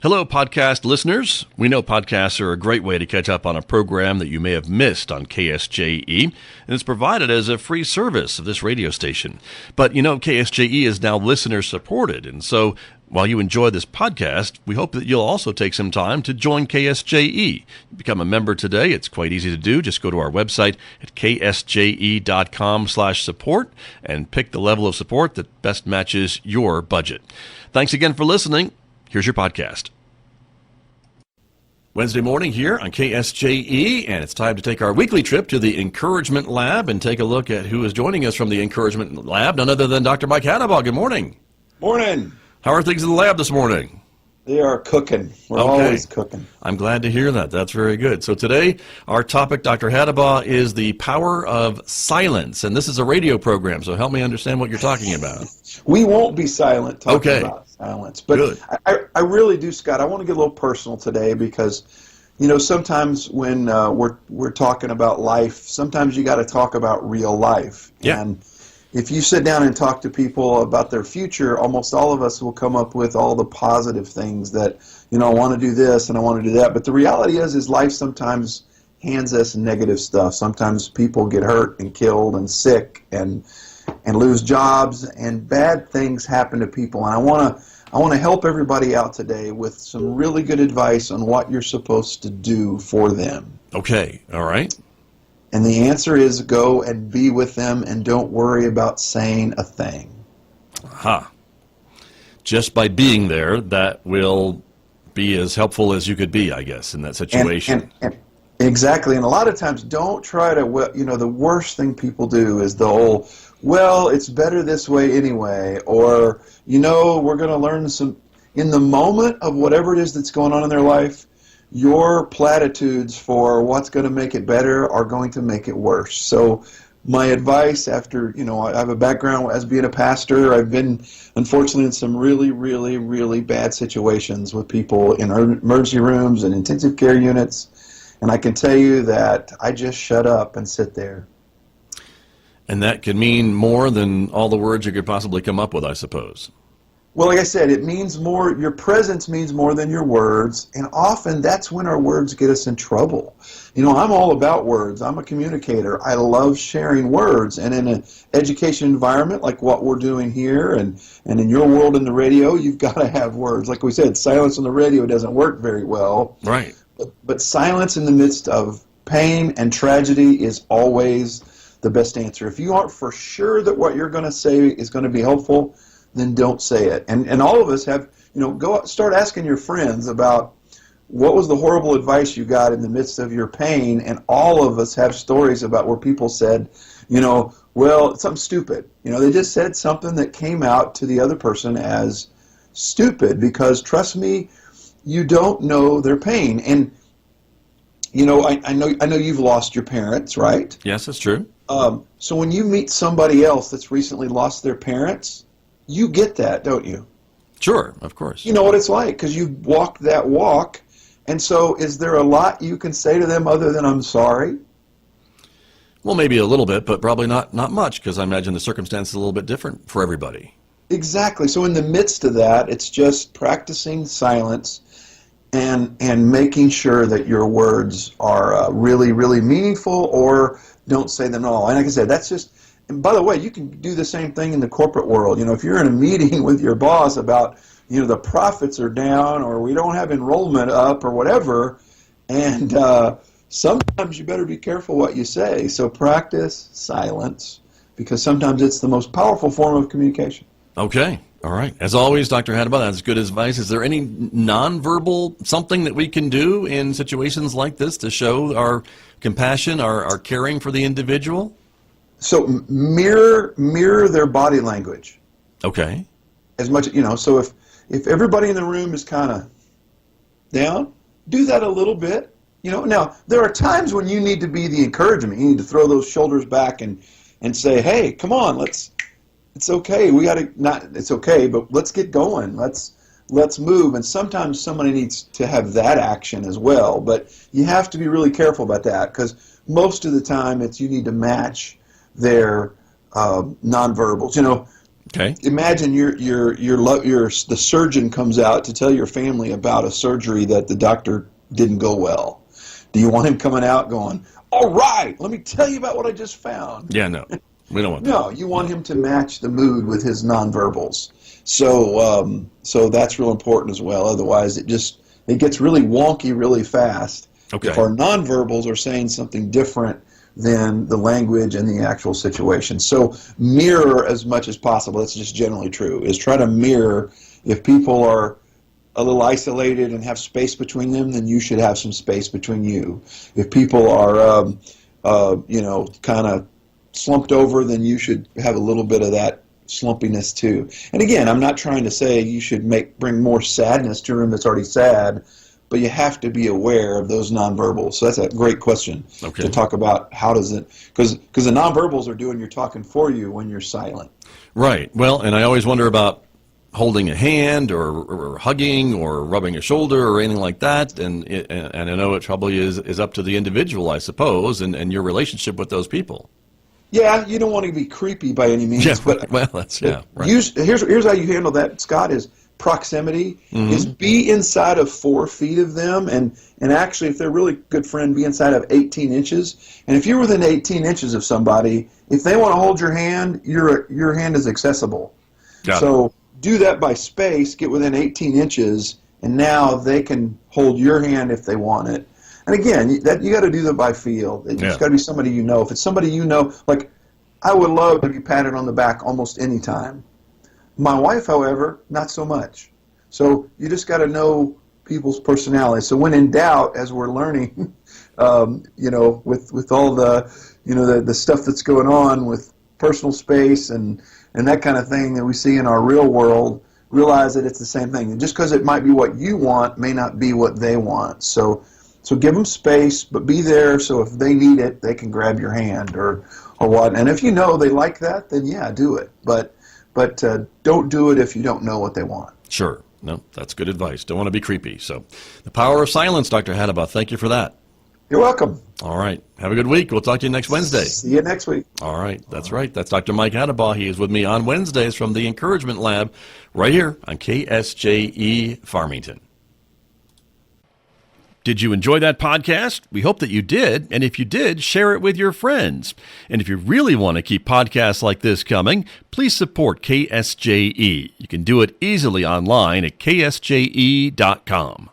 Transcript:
Hello, podcast listeners. We know podcasts are a great way to catch up on a program that you may have missed on KSJE, and it's provided as a free service of this radio station. But you know, KSJE is now listener supported, and so while you enjoy this podcast, we hope that you'll also take some time to join KSJE. Become a member today. It's quite easy to do. Just go to our website at ksje.com/support and pick the level of support that best matches your budget. Thanks again for listening. Here's your podcast. Wednesday morning here on KSJE, and it's time to take our weekly trip to the Encouragement Lab and take a look at who is joining us from the Encouragement Lab, none other than Dr. Mike Hattabaugh. Good morning. Morning. How are things in the lab this morning? They are cooking. We're always cooking. I'm glad to hear that. That's very good. So today, our topic, Dr. Hattabaugh, is the power of silence. And this is a radio program, so help me understand what you're talking about. We won't be silent talking about silence. But I really do, Scott. I want to get a little personal today because, you know, sometimes when we're talking about life, sometimes you got to talk about real life. Yeah. And if you sit down and talk to people about their future, almost all of us will come up with all the positive things that, you know, I want to do this and I want to do that. But the reality is life sometimes hands us negative stuff. Sometimes people get hurt and killed and sick and lose jobs, and bad things happen to people. And I want to help everybody out today with some really good advice on what you're supposed to do for them. Okay. All right. And the answer is go and be with them and don't worry about saying a thing. Aha. Just by being there, that will be as helpful as you could be, I guess, in that situation. And exactly. And a lot of times don't try to, you know, the worst thing people do is the whole, well, it's better this way anyway, or, you know, we're going to learn some, in the moment of whatever it is that's going on in their life, your platitudes for what's going to make it better are going to make it worse. So my advice after, you know, I have a background as being a pastor. I've been, unfortunately, in some really, really, really bad situations with people in emergency rooms and intensive care units. And I can tell you that I just shut up and sit there. And that can mean more than all the words you could possibly come up with, I suppose. Well, like I said, it means more, your presence means more than your words, and often that's when our words get us in trouble. You know, I'm all about words. I'm a communicator. I love sharing words, and in an education environment like what we're doing here and in your world in the radio, you've got to have words. Like we said, silence on the radio doesn't work very well. Right. But silence in the midst of pain and tragedy is always the best answer. If you aren't for sure that what you're going to say is going to be helpful, then don't say it. And all of us have, you know, go out, start asking your friends about what was the horrible advice you got in the midst of your pain, and all of us have stories about where people said, you know, well, something stupid. You know, they just said something that came out to the other person as stupid because, trust me, you don't know their pain. And, you know, I know you've lost your parents, right? Yes, that's true. So when you meet somebody else that's recently lost their parents, you get that, don't you? Sure, of course. You know what it's like because you walked that walk. And so is there a lot you can say to them other than I'm sorry? Well, maybe a little bit, but probably not much, because I imagine the circumstance is a little bit different for everybody. Exactly. So in the midst of that, it's just practicing silence and making sure that your words are really, really meaningful, or don't say them at all. And like I said, that's just... And by the way, you can do the same thing in the corporate world. You know, if you're in a meeting with your boss about, you know, the profits are down or we don't have enrollment up or whatever, and sometimes you better be careful what you say. So practice silence because sometimes it's the most powerful form of communication. Okay. All right. As always, Dr. Hattabaugh, that's good advice. Is there any nonverbal something that we can do in situations like this to show our compassion, our caring for the individual? So mirror their body language. Okay. As much, you know, so if everybody in the room is kind of down, do that a little bit. You know, now there are times when you need to be the encouragement. You need to throw those shoulders back and say, "Hey, come on, it's okay. We got to it's okay, but let's get going. Let's move." And sometimes somebody needs to have that action as well, but you have to be really careful about that because most of the time you need to match their nonverbals. You know, Okay. Imagine the surgeon comes out to tell your family about a surgery that the doctor didn't go well. Do you want him coming out going, "All right, let me tell you about what I just found"? Yeah, no. We don't want that. No, you want him to match the mood with his nonverbals. So that's real important as well. Otherwise, it gets really wonky really fast. Okay. If our nonverbals are saying something different than the language and the actual situation. So mirror as much as possible. That's just generally true. Is try to mirror. If people are a little isolated and have space between them, then you should have some space between you. If people are, kind of slumped over, then you should have a little bit of that slumpiness too. And again, I'm not trying to say you should bring more sadness to a room that's already sad, but you have to be aware of those nonverbals. So that's a great question to talk about. How does it, because the nonverbals are doing your talking for you when you're silent. Right. Well, and I always wonder about holding a hand or hugging or rubbing a shoulder or anything like that. And I know it probably is up to the individual, I suppose, and your relationship with those people. Yeah, you don't want to be creepy by any means. Yeah, but well, that's, yeah. Right. Here's how you handle that, Scott, is proximity. Is be inside of 4 feet of them, and actually, if they're a really good friend, be inside of 18 inches. And if you're within 18 inches of somebody, if they want to hold your hand, your hand is accessible. So do that by space, get within 18 inches, and now they can hold your hand if they want it. And again, you got to do that by feel. It's got to be somebody you know. If it's somebody you know, like I would love to be patted on the back almost any time. My wife, however, not so much. So you just got to know people's personalities. So when in doubt, as we're learning, with all the stuff that's going on with personal space and that kind of thing that we see in our real world, realize that it's the same thing. And just because it might be what you want may not be what they want. So give them space, but be there so if they need it, they can grab your hand or what. And if you know they like that, then yeah, do it. But don't do it if you don't know what they want. Sure. No, that's good advice. Don't want to be creepy. So the power of silence, Dr. Hattabaugh. Thank you for that. You're welcome. All right. Have a good week. We'll talk to you next Wednesday. See you next week. All right. That's right. That's Dr. Mike Hattabaugh. He is with me on Wednesdays from the Encouragement Lab right here on KSJE Farmington. Did you enjoy that podcast? We hope that you did. And if you did, share it with your friends. And if you really want to keep podcasts like this coming, please support KSJE. You can do it easily online at ksje.com.